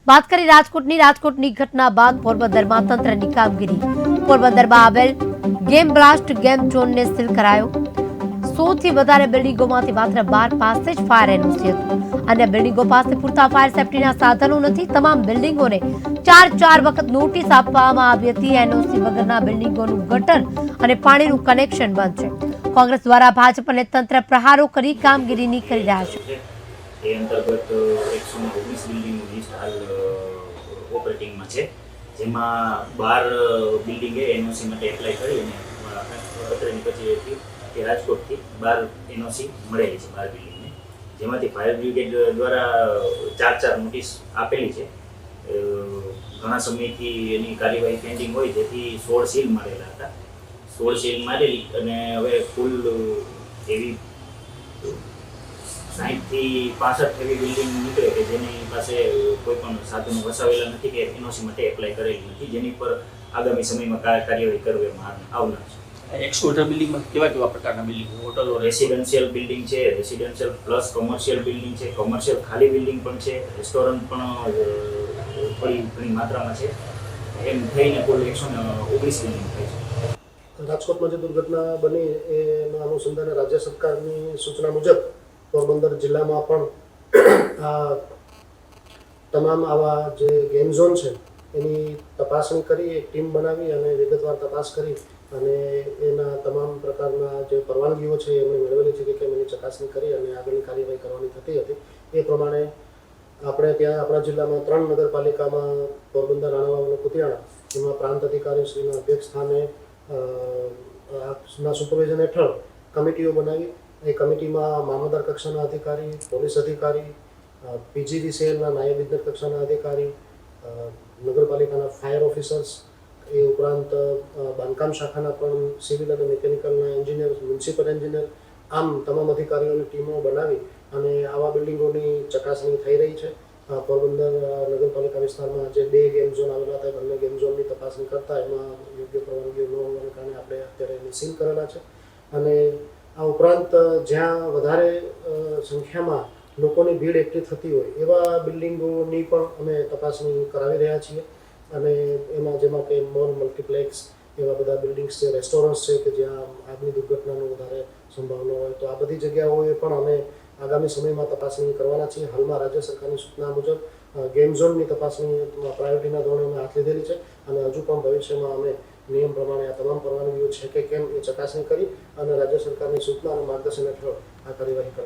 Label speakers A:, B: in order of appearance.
A: बात करें રાજકોટની ઘટના બાદ પોરબંદરમાં તંત્રની કામગીરી। પોરબંદરમાં આવેલ ગેમ બ્લાસ્ટ ગેમ ઝોનને સીલ કરાયો। 100 થી વધારે બિલ્ડિંગોમાંથી માત્ર 12 પાસે જ ફાયર એનઓસી હતું। અન્ય બિલ્ડિંગો પાસે પૂરતા ફાયર સેફટીના સાધનો નથી। તમામ બિલ્ડિંગોને 4 વખત નોટિસ આપવામાં આવી હતી। એનઓસી વગરના બિલ્ડિંગોનું ગટર અને પાણીનું કનેક્શન બંધ છે। કોંગ્રેસ દ્વારા ભાજપ અને તંત્ર પ્રહારો કરી કામગીરીની કરી રહ્યા છે।
B: એ અંતર્ગત 119 બિલ્ડિંગનું લિસ્ટ હાલ ઓપરેટિંગમાં છે, જેમાં 12 બિલ્ડિંગે એનઓસી માટે એપ્લાય કરી અને અત્રેની કચેરીથી કે રાજકોટથી 12 એનઓસી મળેલી છે 12 બિલ્ડિંગને, જેમાંથી ફાયર બ્રિગેડ દ્વારા 4 નોટિસ આપેલી છે। ઘણા સમયથી એની કાર્યવાહી પેન્ડિંગ હોય જેથી 16 સીલ મારેલા હતા। 16 સીલ મારેલી અને હવે ફૂલ એવી 60 થી 65 એવી બિલ્ડિંગ નીકળે કે જેની પાસે કોઈ પણ સાધનો વસાવેલા નથી કે એનઓસી માટે એપ્લાય કરેલી નથી, જેની પર આગામી સમયમાં કાર્યવાહી કરવામાં આવનાર છે।
C: એક્સપોર્ટર બિલ્ડિંગમાં કેવા પ્રકારના બિલ્ડિંગ? હોટલો,
B: રેસિડેન્શિયલ બિલ્ડિંગ છે, રેસિડેન્શિયલ પ્લસ કોમર્શિયલ બિલ્ડિંગ છે, કોમર્શિયલ ખાલી બિલ્ડિંગ પણ છે, રેસ્ટોરન્ટ પણ થોડી ઘણી માત્રામાં છે। એમ થઈને કુલ 119 બિલ્ડિંગ થાય છે।
D: રાજકોટમાં જે દુર્ઘટના બની એના અનુસંધાને રાજ્ય સરકારની સૂચના મુજબ પોરબંદર જિલ્લામાં પણ આ તમામ આવા જે ગેમ ઝોન છે એની તપાસણી કરી, એક ટીમ બનાવી અને વિગતવાર તપાસ કરી અને એના તમામ પ્રકારના જે પરવાનગીઓ છે એમણે મેળવેલી છે કે કેમ એની ચકાસણી કરી અને આગળની કાર્યવાહી કરવાની થતી હતી। એ પ્રમાણે આપણે ત્યાં આપણા જિલ્લામાં 3 નગરપાલિકામાં પોરબંદર, રાણાવાવ અને કુતિયાણા, એમાં પ્રાંત અધિકારી શ્રીના અધ્યક્ષ સ્થાને ના સુપરવિઝન હેઠળ કમિટીઓ બનાવી। એ કમિટીમાં મામલતદાર કક્ષાના અધિકારી, પોલીસ અધિકારી, પીજીવીસીએલના નાયબ ઇજનેર કક્ષાના અધિકારી, નગરપાલિકાના ફાયર ઓફિસર્સ, એ ઉપરાંત બાંધકામ શાખાના પણ સિવિલ અને મિકેનિકલના એન્જિનિયર, મ્યુનિસિપલ એન્જિનિયર, આમ તમામ અધિકારીઓની ટીમો બનાવી અને આવા બિલ્ડિંગોની ચકાસણી થઈ રહી છે। પોરબંદર નગરપાલિકા વિસ્તારમાં જે 2 ગેમ ઝોન આવેલા હતા, બંને ગેમ ઝોનની તપાસણી કરતા એમાં યોગ્ય પરવાનગીઓ ન હોવાને કારણે આપણે અત્યારે એને સીલ કરેલા છે। અને આ ઉપરાંત જ્યાં વધારે સંખ્યામાં લોકોની ભીડ એકઠી થતી હોય એવા બિલ્ડિંગોની પણ અમે તપાસણી કરાવી રહ્યા છીએ। અને એમાં જેમાં કે મોલ, મલ્ટીપ્લેક્સ, એવા બધા બિલ્ડિંગ્સ છે, રેસ્ટોરન્ટ્સ છે કે જ્યાં આગની દુર્ઘટનાનો વધારે સંભાવના હોય, તો આ બધી જગ્યાઓએ પણ અમે આગામી સમયમાં તપાસણી કરવાના છીએ। હાલમાં રાજ્ય સરકારની સૂચના મુજબ ગેમ ઝોનની તપાસણી પ્રાયોરિટીના ધોરણે અમે હાથ લીધેલી છે અને હજુ પણ ભવિષ્યમાં અમે નિયમ પ્રમાણે આ તમામ પરવાનગીઓ છે કે કેમ એ ચકાસણી કરી અને રાજ્ય સરકારની સૂચના અને માર્ગદર્શન હેઠળ આ કાર્યવાહી કરી।